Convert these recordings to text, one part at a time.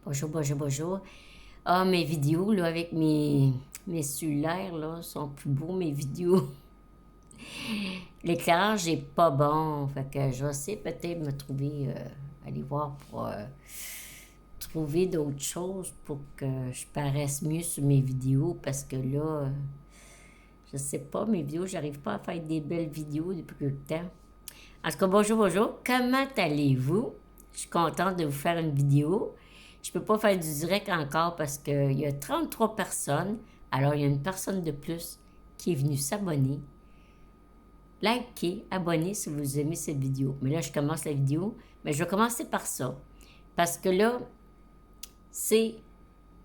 Bonjour, bonjour, bonjour. Ah, mes vidéos, là, avec mes cellulaires, là, sont plus beaux, mes vidéos. L'éclairage est pas bon, fait que je vais essayer peut-être de me trouver, aller voir pour trouver d'autres choses pour que je paraisse mieux sur mes vidéos, parce que là, je sais pas, mes vidéos, j'arrive pas à faire des belles vidéos depuis peu de temps. En tout cas, bonjour, bonjour. Comment allez-vous? Je suis contente de vous faire une vidéo. Je peux pas faire du direct encore parce qu'il y a 33 personnes. Alors, il y a une personne de plus qui est venue s'abonner. Likez, abonnez si vous aimez cette vidéo. Mais là, je commence la vidéo. Mais je vais commencer par ça. Parce que là, c'est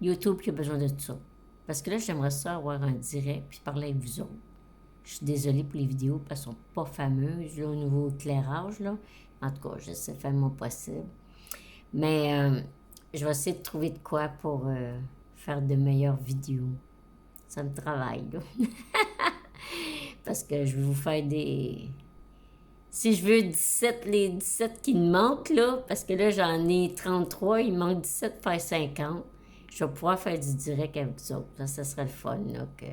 YouTube qui a besoin de tout ça. Parce que là, j'aimerais ça avoir un direct puis parler avec vous autres. Je suis désolée pour les vidéos parce qu'elles ne sont pas fameuses là, au niveau éclairage. Là. En tout cas, j'essaie de faire mon possible. Mais je vais essayer de trouver de quoi pour faire de meilleures vidéos. Ça me travaille, là. Parce que je vais vous faire des... Si je veux 17, les 17 qui me manquent, là, parce que là, j'en ai 33, il me manque 17 pour faire 50. Je vais pouvoir faire du direct avec vous autres. Ça serait le fun, là, que...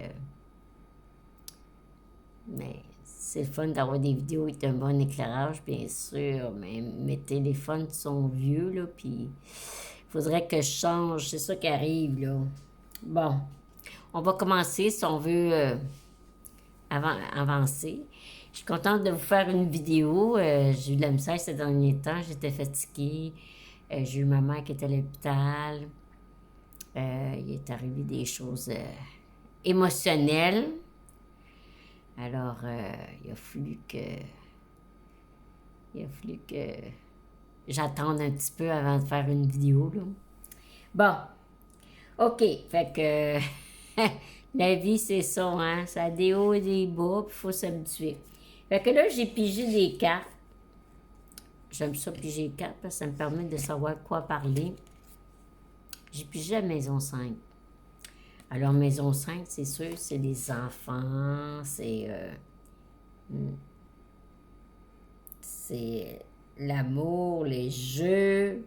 Mais c'est le fun d'avoir des vidéos avec un bon éclairage, bien sûr. Mais mes téléphones sont vieux, là, puis il faudrait que je change. C'est ça qui arrive, là. Bon, on va commencer si on veut avancer. Je suis contente de vous faire une vidéo. J'ai eu de la misère ces derniers temps. J'étais fatiguée. J'ai eu ma mère qui était à l'hôpital. Il est arrivé des choses émotionnelles. Alors, il a fallu que j'attende un petit peu avant de faire une vidéo, là. Bon, OK. Fait que la vie, c'est ça, hein? Ça a des hauts et des bas, puis il faut s'habituer. Fait que là, j'ai pigé des cartes. J'aime ça piger les cartes parce que ça me permet de savoir quoi parler. J'ai pigé la maison 5. Alors, maison 5, c'est sûr, c'est les enfants, c'est l'amour, les jeux,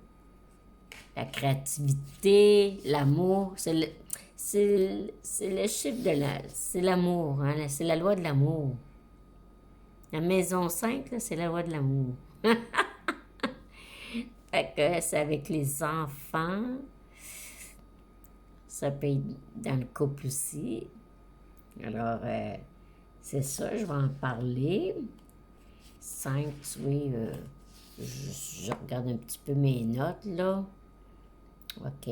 la créativité, l'amour. C'est le chiffre de la... C'est l'amour, hein? C'est la loi de l'amour. La maison 5, là, c'est la loi de l'amour. Fait que c'est avec les enfants. Ça peut être dans le couple aussi. Alors, c'est ça, je vais en parler. 5, oui, je regarde un petit peu mes notes, là. OK.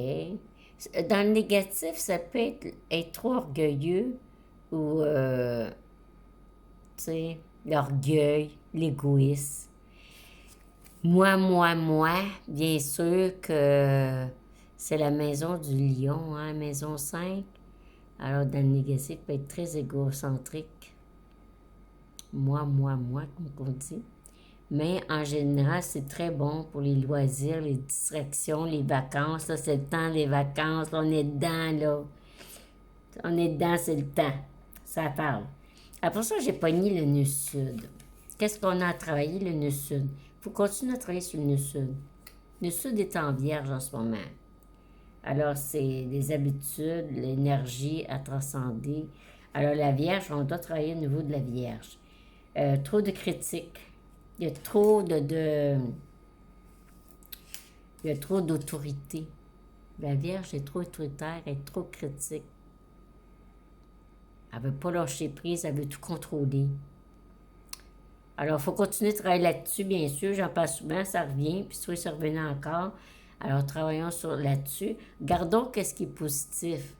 Dans le négatif, ça peut être trop orgueilleux ou, tu sais, l'orgueil, l'égoïsme. Moi, bien sûr que c'est la maison du lion, hein, maison 5. Alors, dans le négatif, peut être très égocentrique. Moi, comme on dit. Mais en général, c'est très bon pour les loisirs, les distractions, les vacances. Là, c'est le temps des vacances. Là, on est dedans, là. On est dedans, c'est le temps. Ça parle. Après ça, j'ai pogné le nœud sud. Qu'est-ce qu'on a à travailler, le nœud sud? Il faut continuer à travailler sur le nœud sud. Le sud est en vierge en ce moment. Alors, c'est les habitudes, l'énergie à transcender. Alors, la Vierge, on doit travailler au niveau de la Vierge. Trop de critiques. Il y a trop il y a trop d'autorité. La Vierge est trop autoritaire, elle est trop critique. Elle ne veut pas lâcher prise, elle veut tout contrôler. Alors, il faut continuer de travailler là-dessus, bien sûr. J'en parle souvent, ça revient, puis soit ça revenait encore. Alors, travaillons là-dessus. Gardons qu'est-ce qui est positif.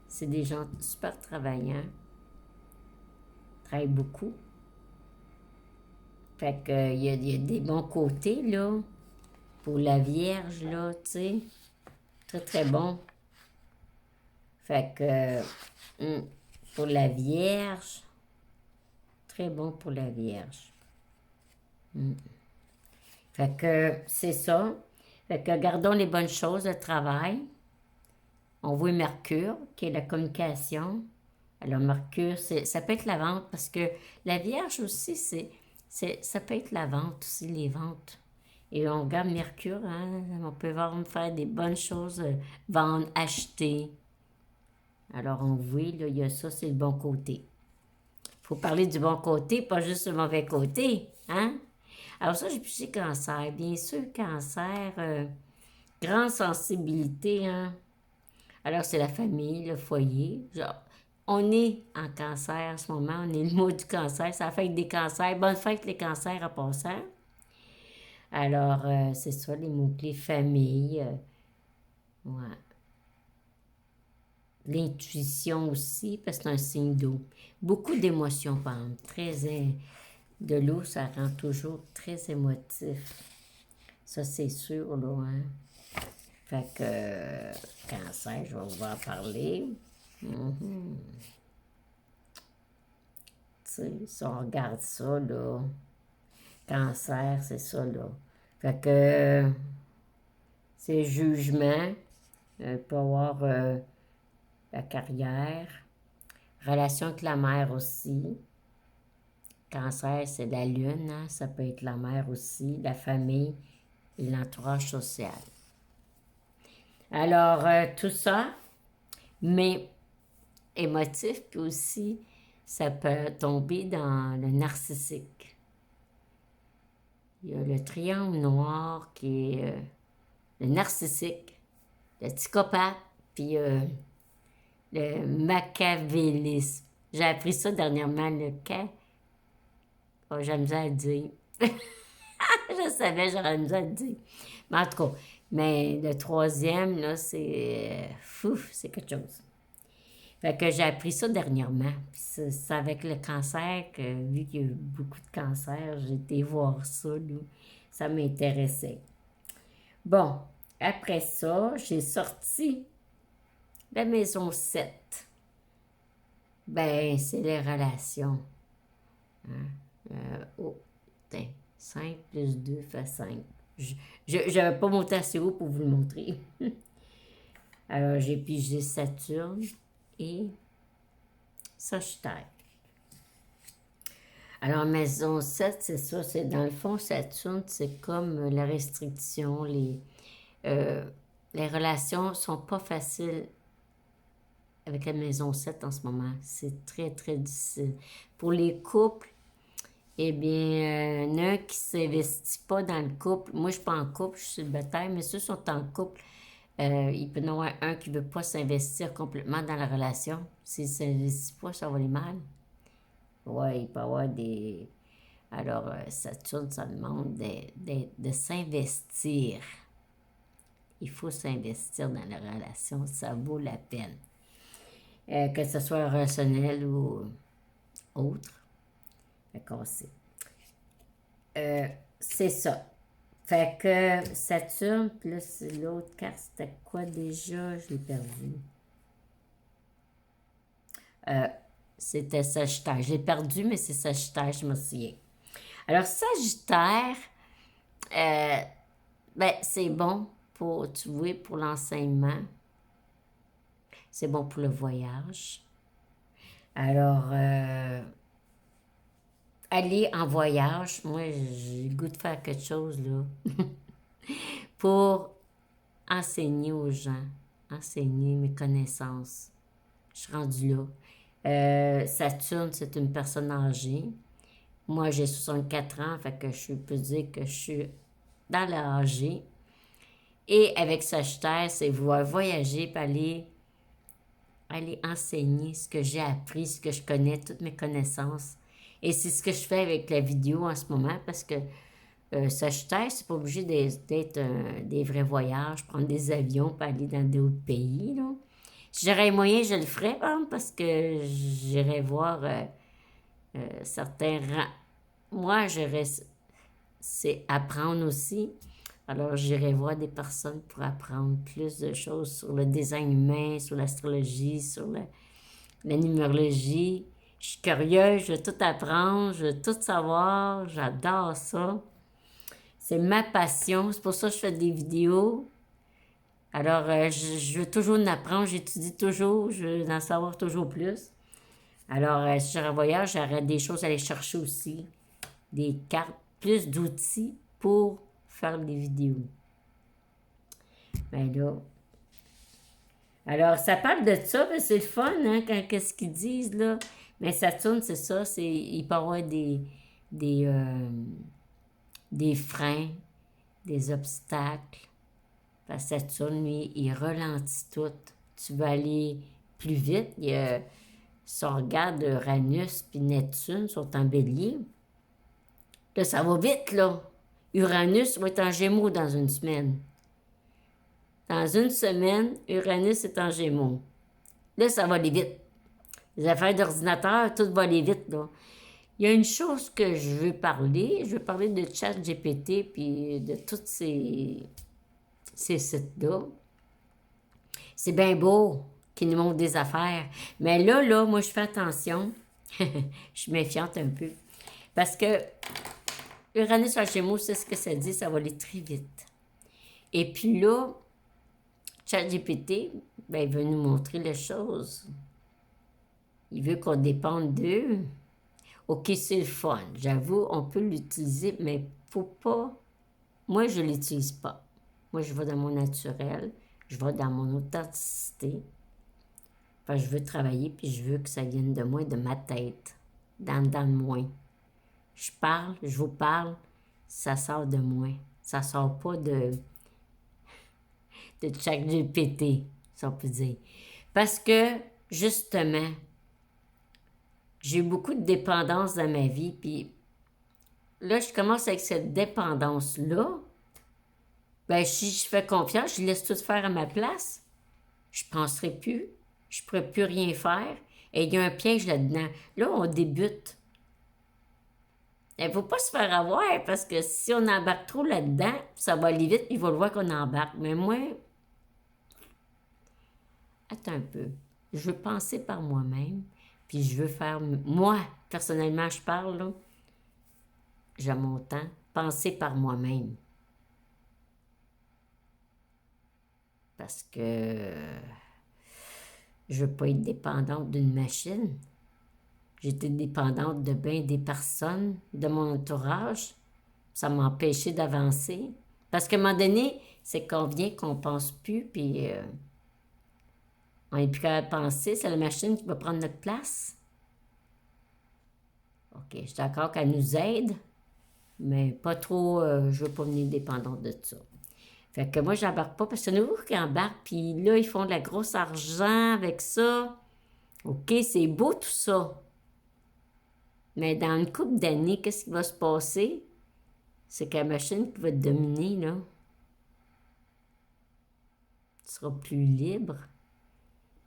C'est des gens super travaillants. Travaillent beaucoup. Fait que, il y a des bons côtés, là. Pour la Vierge, là, tu sais. Très, très bon. Fait que, pour la Vierge, très bon pour la Vierge. Fait que, c'est ça. Fait que, gardons les bonnes choses, le travail. On voit Mercure, qui est la communication. Alors, Mercure, ça peut être la vente, parce que la Vierge aussi, ça peut être la vente aussi, les ventes. Et on regarde Mercure, hein, on peut vraiment faire des bonnes choses, vendre, acheter. Alors on voit, là, il y a ça, c'est le bon côté. Il faut parler du bon côté, pas juste le mauvais côté, hein? Alors ça, j'ai plus cancer. Bien sûr, cancer, grande sensibilité, hein? Alors c'est la famille, le foyer. Genre, on est en cancer en ce moment, on est le mot du cancer, ça affecte des cancers. Bonne fête les cancers en passant. Alors, c'est ça, les mots-clés famille, ouais. L'intuition aussi, parce que c'est un signe d'eau. Beaucoup d'émotions, par exemple. De l'eau, ça rend toujours très émotif. Ça, c'est sûr, là, hein. Fait que, cancer, je vais vous en parler. Mhm. Tu sais, si on regarde ça, là, cancer, c'est ça, là. Fait que, c'est jugement, peut avoir la carrière, relation avec la mère aussi. Cancer, c'est la lune, hein? Ça peut être la mère aussi, la famille et l'entourage social. Alors, tout ça, mais émotif, puis aussi, ça peut tomber dans le narcissique. Il y a le triangle noir qui est le narcissique, le psychopathe, puis le machiavélisme. J'ai appris ça dernièrement, le cas. Oh, j'ai la misère à le dire. Je savais, j'aurais la misère à le dire. Mais en tout cas, mais le troisième, là, c'est... fou, c'est quelque chose. Fait que j'ai appris ça dernièrement. Puis c'est avec le cancer que, vu qu'il y a eu beaucoup de cancers, j'ai été voir ça, là. Ça m'intéressait. Bon, après ça, j'ai sorti la maison 7. Ben, c'est les relations. Hein? Oh, tiens, 5 plus 2 fait 5. Je n'avais pas monté assez haut pour vous le montrer. Alors, j'ai pigé Saturne et Sagittaire. Alors, maison 7, c'est ça. C'est dans le fond, Saturne, c'est comme la restriction. Les relations sont pas faciles avec la maison 7 en ce moment. C'est très, très difficile. Pour les couples, eh bien, il y en a un qui ne s'investit pas dans le couple. Moi, je ne suis pas en couple, je suis célibataire, mais ceux qui sont en couple, il peut y en avoir un qui ne veut pas s'investir complètement dans la relation. S'il ne s'investit pas, ça va aller mal. Oui, il peut y avoir des... Alors, Saturne, ça demande de s'investir. Il faut s'investir dans la relation, ça vaut la peine. Que ce soit relationnel ou autre. Fait qu'on sait. C'est ça. Fait que Saturne, plus l'autre carte, c'était quoi déjà? Je l'ai perdu. C'était Sagittaire. Je l'ai perdu, mais c'est Sagittaire, je me souviens. Alors, Sagittaire, ben, c'est bon pour, tu vois, pour l'enseignement. C'est bon pour le voyage. Alors, aller en voyage, moi, j'ai le goût de faire quelque chose, là, pour enseigner aux gens, enseigner mes connaissances. Je suis rendue là. Saturne, c'est une personne âgée. Moi, j'ai 64 ans, fait que je peux dire que je suis dans l'âgé. Et avec Sagittaire, c'est vouloir voyager et aller enseigner ce que j'ai appris, ce que je connais, toutes mes connaissances. Et c'est ce que je fais avec la vidéo en ce moment parce que Sagittaire, c'est pas obligé d'être des vrais voyages, prendre des avions pour aller dans d'autres pays, là. Si j'aurais les moyens, je le ferais, hein, parce que j'irais voir certains... Moi, c'est apprendre aussi. Alors, j'irai voir des personnes pour apprendre plus de choses sur le design humain, sur l'astrologie, sur la numérologie. Je suis curieuse, je veux tout apprendre, je veux tout savoir, j'adore ça. C'est ma passion, c'est pour ça que je fais des vidéos. Alors, je veux toujours en apprendre, j'étudie toujours, je veux en savoir toujours plus. Alors, si j'aurais un voyage, j'aurais des choses à aller chercher aussi, des cartes, plus d'outils pour faire des vidéos. Ben là... Alors, ça parle de ça, mais c'est le fun, hein, quand qu'est-ce qu'ils disent, là. Mais Saturne, c'est ça, il peut y avoir des, euh, des freins, des obstacles. Parce que Saturne, lui, il ralentit tout. Tu veux aller plus vite. Si on regarde Uranus puis Neptune sont en bélier, là, ça va vite, là. Uranus va être en Gémeaux dans une semaine. Dans une semaine, Uranus est en Gémeaux. Là, ça va aller vite. Les affaires d'ordinateur, tout va aller vite, là. Il y a une chose que je veux parler. Je veux parler de ChatGPT puis de tous ces sites-là. C'est bien beau qu'ils nous montrent des affaires. Mais là, moi, je fais attention. Je suis méfiante un peu. Parce que Uranus en Gémeaux, c'est ce que ça dit, ça va aller très vite. Et puis là, ChatGPT, ben, il veut nous montrer les choses. Il veut qu'on dépende d'eux. OK, c'est le fun. J'avoue, on peut l'utiliser, mais faut pas... Moi, je l'utilise pas. Moi, je vais dans mon naturel. Je vais dans mon authenticité. Enfin, je veux travailler, puis je veux que ça vienne de moi, de ma tête. Dans le moi. Je parle, je vous parle, ça sort de moi. Ça sort pas de ChatGPT, si on peut dire. Parce que, justement, j'ai eu beaucoup de dépendance dans ma vie, puis là, je commence avec cette dépendance-là. Ben, si je fais confiance, je laisse tout faire à ma place. Je ne penserai plus. Je ne pourrai plus rien faire. Et il y a un piège là-dedans. Là, on débute. Il ne faut pas se faire avoir parce que si on embarque trop là-dedans, ça va aller vite, il va le voir qu'on embarque. Mais moi, attends un peu. Je veux penser par moi-même, puis je veux faire... Moi, personnellement, je parle, là, j'ai mon temps, penser par moi-même. Parce que je veux pas être dépendante d'une machine. J'étais dépendante de bien des personnes, de mon entourage. Ça m'a empêché d'avancer. Parce qu'à un moment donné, c'est qu'on vient qu'on pense plus, puis on n'est plus capable de penser. C'est la machine qui va prendre notre place. OK, je suis d'accord qu'elle nous aide, mais pas trop, je veux pas venir dépendante de ça. Fait que moi, j'embarque pas, parce que c'est nous qui embarquent, puis là, ils font de la grosse argent avec ça. OK, c'est beau tout ça. Mais dans une couple d'années, qu'est-ce qui va se passer? C'est que la machine qui va te dominer, là. Tu seras plus libre.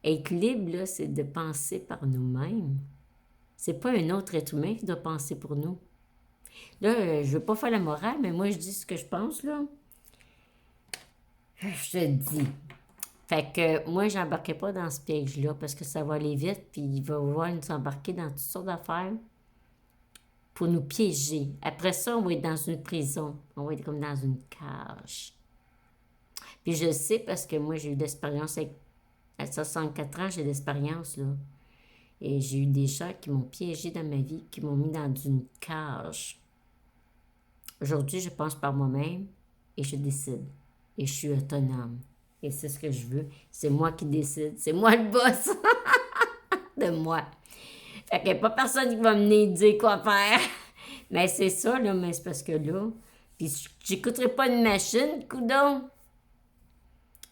Être libre, là, c'est de penser par nous-mêmes. C'est pas un autre être humain qui doit penser pour nous. Là, je veux pas faire la morale, mais moi, je dis ce que je pense, là. Je te dis. Fait que moi, j'embarquais pas dans ce piège-là parce que ça va aller vite, puis il va vouloir nous embarquer dans toutes sortes d'affaires pour nous piéger. Après ça, on va être dans une prison. On va être comme dans une cage. Puis je sais parce que moi, j'ai eu de l'expérience à 64 ans, j'ai de l'expérience, là. Et j'ai eu des gens qui m'ont piégé dans ma vie, qui m'ont mis dans une cage. Aujourd'hui, je pense par moi-même et je décide. Et je suis autonome. Et c'est ce que je veux. C'est moi qui décide. C'est moi le boss de moi. Fait qu'il n'y a pas personne qui va venir dire quoi faire. Mais c'est ça, là. Mais c'est parce que là... Puis j'écouterai pas une machine, coudonc.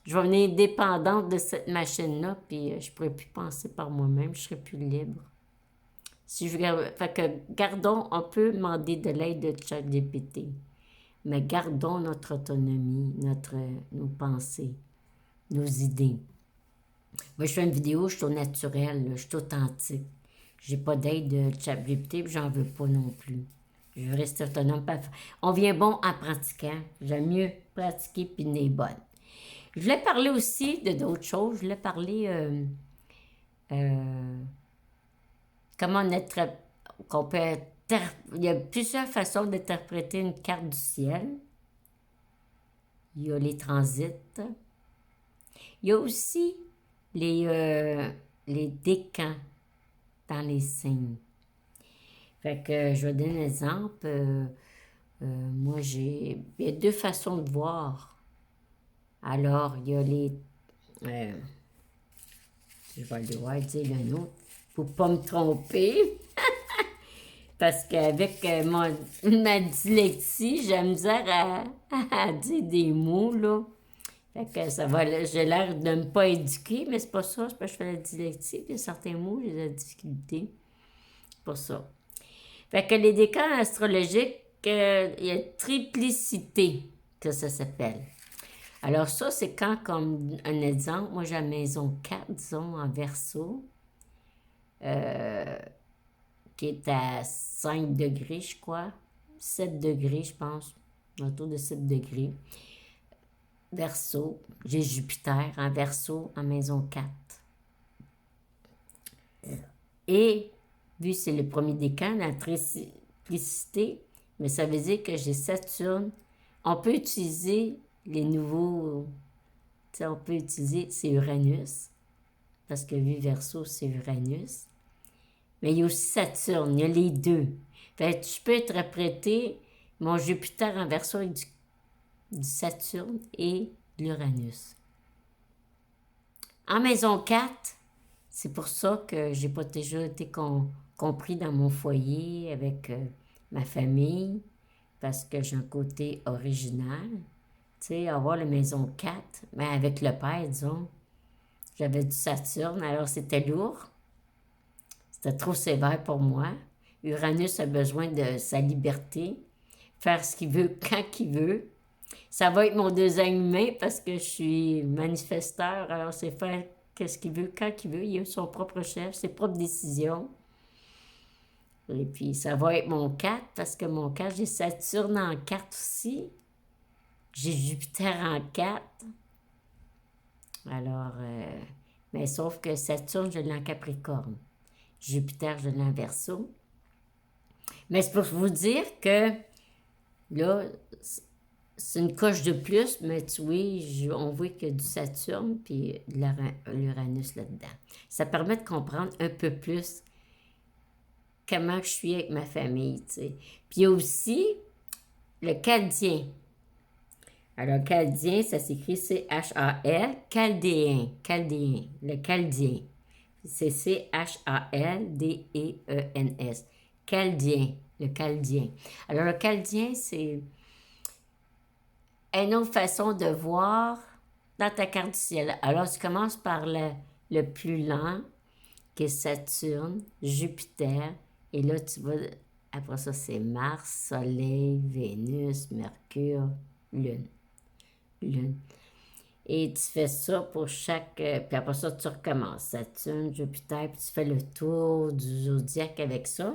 Je vais venir dépendante de cette machine-là, puis je pourrai plus penser par moi-même. Je serai plus libre. Si je fait que gardons, on peut demander de l'aide de ChatGPT. Mais gardons notre autonomie, nos pensées, nos idées. Moi, je fais une vidéo, je suis au naturel, là, je suis authentique. J'ai pas d'aide de ChatGPT, puis j'en veux pas non plus. Je veux rester autonome. On vient bon en pratiquant. J'aime mieux pratiquer puis n'est bonne. Je voulais parler aussi de d'autres choses. Je voulais parler comment qu'on peut il y a plusieurs façons d'interpréter une carte du ciel. Il y a les transits. Il y a aussi les décans dans les signes. Fait que je vais donner un exemple. Moi, il y a deux façons de voir. Alors, il y a les... je vais devoir dire le nom pour pas me tromper. Parce qu'avec ma dyslexie, j'ai la misère à dire des mots, là. Fait que ça va, j'ai l'air de ne pas éduquer, mais c'est pas ça, c'est parce que je fais la dyslexie, puis certains mots, j'ai de la difficulté. C'est pas ça. Fait que les décans astrologiques, il y a triplicité que ça s'appelle. Alors ça, c'est quand, comme un exemple, moi j'ai la maison 4, disons, en Verseau, qui est à 5 degrés, je crois. 7 degrés, je pense. Autour de 7 degrés. Verseau. J'ai Jupiter en Verseau en maison 4. Et, vu que c'est le premier décan, la triplicité, mais ça veut dire que j'ai Saturne. On peut utiliser les nouveaux... Tu sais, on peut utiliser, c'est Uranus. Parce que vu Verseau, c'est Uranus. Mais il y a aussi Saturne, il y a les deux. Fait que je peux interpréter mon Jupiter en Verseau avec du Saturne et de l'Uranus. En maison 4, c'est pour ça que j'ai pas déjà été compris dans mon foyer avec ma famille, parce que j'ai un côté original. Tu sais, avoir la maison 4, mais avec le père, disons, j'avais du Saturne, alors c'était lourd. C'était trop sévère pour moi. Uranus a besoin de sa liberté, faire ce qu'il veut quand il veut. Ça va être mon deuxième humain parce que je suis manifesteur, alors c'est faire ce qu'il veut quand il veut. Il a son propre chef, ses propres décisions. Et puis ça va être mon 4 parce que mon 4, j'ai Saturne en 4 aussi. J'ai Jupiter en 4. Alors, mais sauf que Saturne, je l'ai en Capricorne. Jupiter, je l'ai en Verseau. Mais c'est pour vous dire que là, c'est une coche de plus, mais tu vois, on voit qu'il y a du Saturne puis de l'Uranus là-dedans. Ça permet de comprendre un peu plus comment je suis avec ma famille, tu sais. Puis il y a aussi le Chaldien. Alors, Chaldien, ça s'écrit C-H-A-L, Chaldéen, le Chaldien. C'est C-H-A-L-D-E-E-N-S. Chaldien, le Chaldien. Alors, le Chaldien, c'est une autre façon de voir dans ta carte du ciel. Alors, tu commences par le plus lent, qui est Saturne, Jupiter, et là, tu vas... Après ça, c'est Mars, Soleil, Vénus, Mercure, Lune. Et tu fais ça pour chaque... puis après ça, tu recommences. Saturne, Jupiter, puis tu fais le tour du zodiaque avec ça.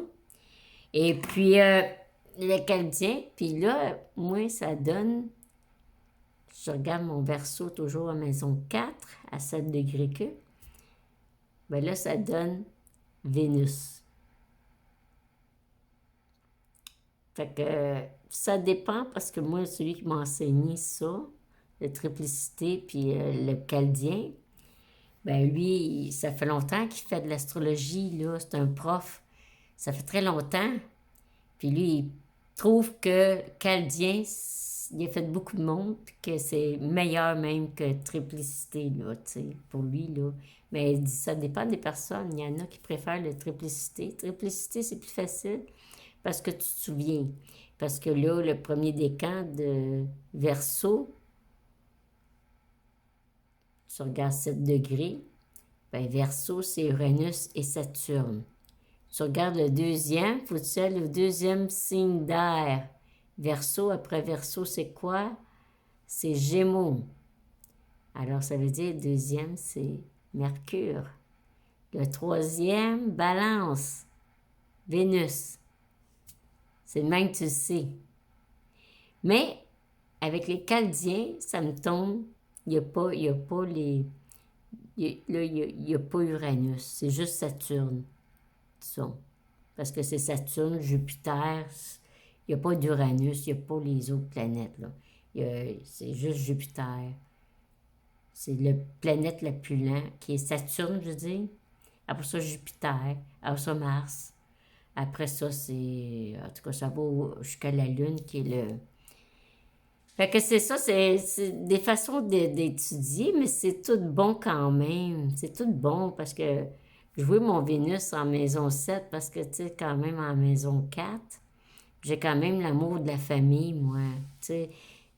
Et puis, le Chaldien, puis là, moi, ça donne... Je regarde mon Verseau toujours à maison 4, à 7 degrés que. Ben là, ça donne Vénus. Fait que ça dépend parce que moi, celui qui m'a enseigné ça, la triplicité puis le Chaldien, ben lui, ça fait longtemps qu'il fait de l'astrologie, là. C'est un prof. Ça fait très longtemps. Puis lui, il trouve que Chaldien, il a fait beaucoup de monde, puis que c'est meilleur même que triplicité, là, tu sais, pour lui, là. Mais il dit, ça dépend des personnes. Il y en a qui préfèrent la triplicité. Triplicité, c'est plus facile parce que tu te souviens. Parce que là, le premier décan de Verseau, tu regardes 7 degrés, ben Verseau, c'est Uranus et Saturne. Tu regardes le deuxième, faut que tu ailles le deuxième signe d'air. Verseau, après Verseau, c'est quoi? C'est Gémeaux. Alors, ça veut dire, le deuxième, c'est Mercure. Le troisième, Balance. Vénus. C'est le même que tu le sais. Mais, avec les Chaldiens, ça me tombe, il n'y a pas les... Il n'y a pas Uranus, c'est juste Saturne. Ça. Parce que c'est Saturne, Jupiter, il n'y a pas d'Uranus, il n'y a pas les autres planètes. Là. C'est juste Jupiter. C'est la planète la plus lente, qui est Saturne, je veux dire. Après ça, Jupiter. Après ça, Mars. Après ça, c'est... En tout cas, ça va jusqu'à la Lune, qui est le... Fait que c'est ça, c'est des façons d'étudier, mais c'est tout bon quand même. C'est tout bon parce que je vois mon Vénus en maison 7 parce que, tu sais, quand même en maison 4 j'ai quand même l'amour de la famille, moi. Tu sais,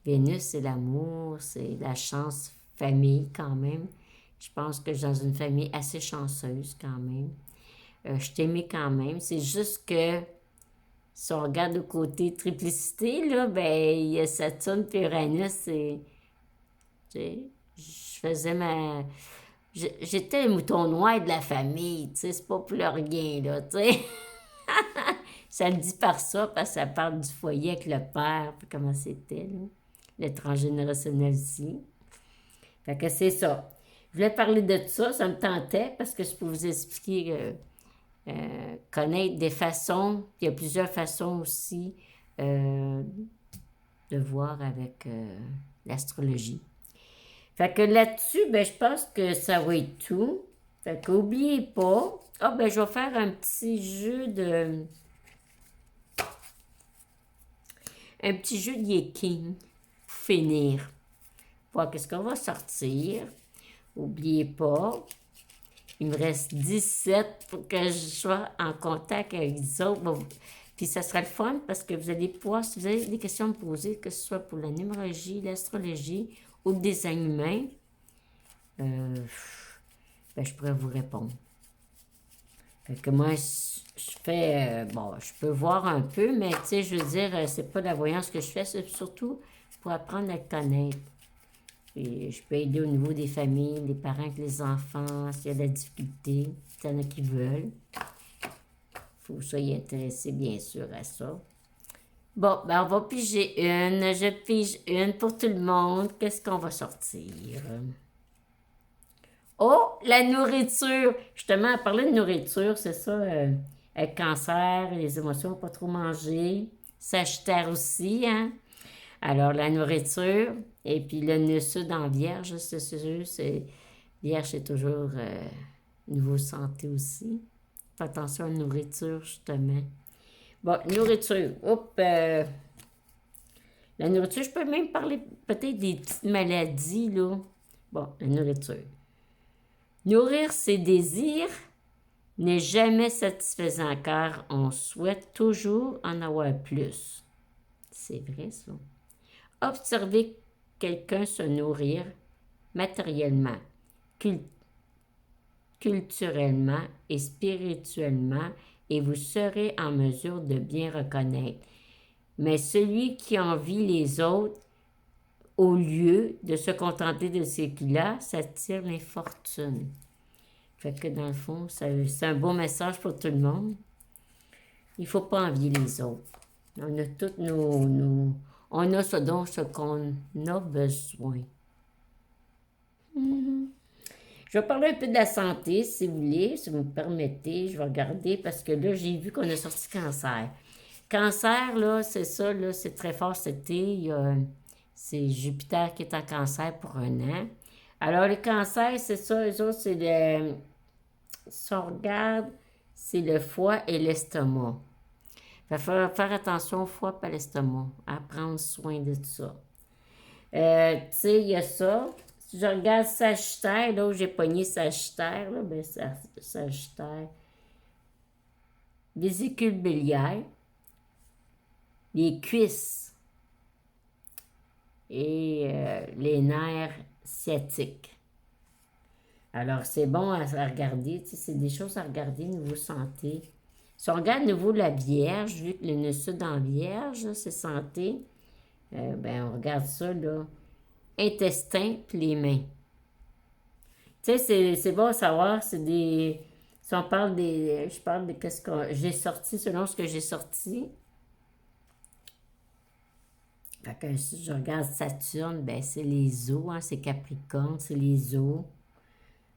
Vénus, c'est l'amour, c'est la chance famille quand même. Je pense que je suis dans une famille assez chanceuse quand même. Je t'aimais quand même. C'est juste que si on regarde le côté triplicité, là, ben, il y a Saturne puis Uranus, et, tu sais, je faisais ma... J'étais le mouton noir de la famille, tu sais, c'est pas pour le rien, là, tu sais. Ça le dit par ça, parce que ça parle du foyer avec le père, puis comment c'était, là. Le transgénérationnel aussi. Fait que c'est ça. Je voulais parler de ça me tentait, parce que je peux vous expliquer, connaître des façons, il y a plusieurs façons aussi euh, de voir avec l'astrologie. Fait que là-dessus, ben, je pense que ça va être tout. Fait qu'oubliez pas. Ah, ben, je vais faire un petit jeu de. Un petit jeu de Yeking pour finir. Voir qu'est-ce qu'on va sortir. Oubliez pas. Il me reste 17 pour que je sois en contact avec les autres. Bon, puis ça sera le fun parce que vous allez pouvoir, si vous avez des questions à me poser, que ce soit pour la numérologie, l'astrologie ou le design humain, ben, je pourrais vous répondre. Fait que moi, je fais, bon, je peux voir un peu, mais tu sais, je veux dire, c'est pas la voyance que je fais, c'est surtout pour apprendre à connaître. Puis je peux aider au niveau des familles, les parents avec les enfants, s'il y a de la difficulté, s'il y en a qui veulent. Il faut que vous soyez intéressés, bien sûr, à ça. Bon, ben on va piger une. Je pige une pour tout le monde. Qu'est-ce qu'on va sortir? Oh, la nourriture! Justement, à parler de nourriture, c'est ça, avec cancer, les émotions, pas trop manger. Sagittaire aussi, hein? Alors, la nourriture, et puis le nœud sud en vierge, c'est sûr, c'est... Vierge, c'est toujours niveau santé aussi. Fais attention à la nourriture, justement. Bon, nourriture. Oups, la nourriture, je peux même parler peut-être des petites maladies, là. Bon, la nourriture. Nourrir ses désirs n'est jamais satisfaisant car on souhaite toujours en avoir plus. C'est vrai, ça. Observez quelqu'un se nourrir matériellement, culturellement et spirituellement et vous serez en mesure de bien reconnaître. Mais celui qui envie les autres, au lieu de se contenter de ce qu'il a, s'attire l'infortune. Fait que dans le fond, c'est un bon message pour tout le monde. Il ne faut pas envier les autres. On a toutes on a ce qu'on a besoin. Je vais parler un peu de la santé, si vous voulez, si vous me permettez. Je vais regarder parce que là, j'ai vu qu'on a sorti cancer. Cancer, là, c'est ça, là, c'est très fort cet été. C'est Jupiter qui est en cancer pour un an. Alors, les cancers, c'est ça, eux autres, c'est le... Si on regarde, c'est le foie et l'estomac. Il va faire attention au foie et à l'estomac, à prendre soin de tout ça. Tu sais, il y a ça. Si je regarde Sagittaire, là où j'ai pogné Sagittaire, là, ben Sagittaire, vésicule biliaire, les cuisses et les nerfs sciatiques. Alors, c'est bon à regarder, tu sais, c'est des choses à regarder niveau santé. Si on regarde niveau la Vierge, vu que le nœud sud en Vierge, c'est santé, ben on regarde ça, là, intestin puis les mains. Tu sais, c'est bon à savoir, c'est des... Si on parle des... Je parle de qu'est-ce que j'ai sorti, selon ce que j'ai sorti. Fait que si je regarde Saturne, ben c'est les os, hein, c'est Capricorne, c'est les os.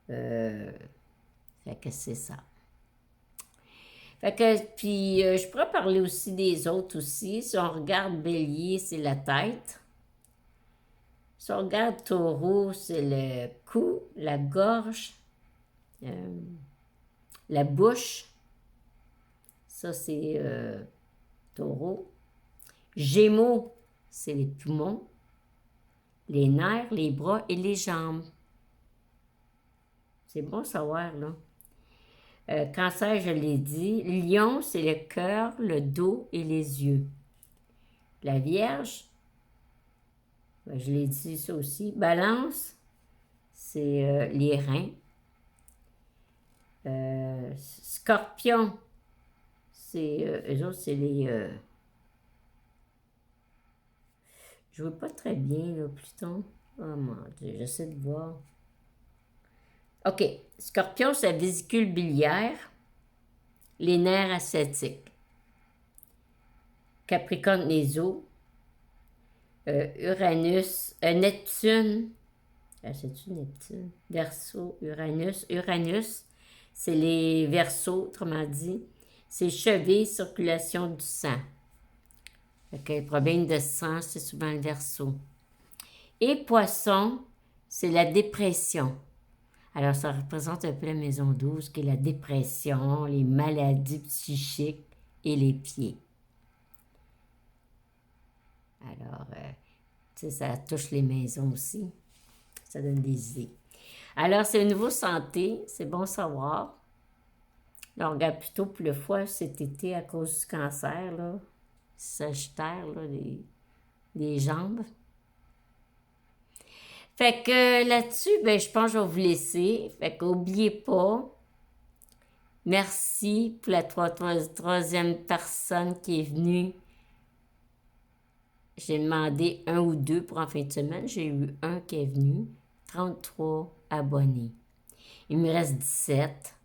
Fait que c'est ça. Fait que, puis, je pourrais parler aussi des autres aussi. Si on regarde Bélier, c'est la tête. Si on regarde Taureau, c'est le cou, la gorge, la bouche. Ça, c'est taureau. Gémeaux, c'est les poumons, les nerfs, les bras et les jambes. C'est bon à savoir, là. Cancer, je l'ai dit. Lion, c'est le cœur, le dos et les yeux. La Vierge, ben, je l'ai dit ça aussi. Balance, c'est les reins. Scorpion, c'est eux autres, c'est les... je vois pas très bien, là, Pluton. Oh mon Dieu, j'essaie de voir. OK. Scorpion, c'est la vésicule biliaire, les nerfs asciatiques. Capricorne, les os. Uranus, Neptune. C'est-tu Neptune? Verseau, Uranus. Uranus, c'est les verseaux, autrement dit. C'est cheville, circulation du sang. Le problème de sang, c'est souvent le verseau. Et Poisson, c'est la dépression. Alors, ça représente un peu la maison 12, qui est la dépression, les maladies psychiques et les pieds. Alors, tu sais, ça touche les maisons aussi. Ça donne des idées. Alors, c'est au niveau santé, c'est bon savoir. Là, on regarde plutôt pour le foie cet été à cause du cancer, là. Sagittaire, là, les jambes. Fait que là-dessus, ben, je pense que je vais vous laisser. Fait qu'oubliez pas, merci pour la troisième personne qui est venue. J'ai demandé un ou deux pour en fin de semaine. J'ai eu un qui est venu. 33 abonnés. Il me reste 17.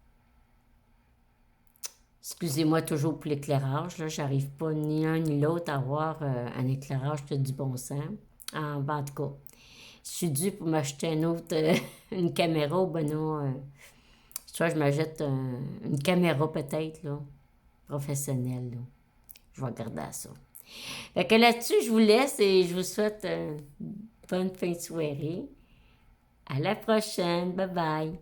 Excusez-moi toujours pour l'éclairage. Là, j'arrive pas ni l'un ni l'autre à avoir un éclairage de du bon sens. En tout cas, je suis due pour m'acheter une caméra. Ben non, soit je m'achète une caméra peut-être, là, professionnelle. Là. Je vais regarder à ça. Fait que là-dessus, je vous laisse et je vous souhaite une bonne fin de soirée. À la prochaine. Bye bye.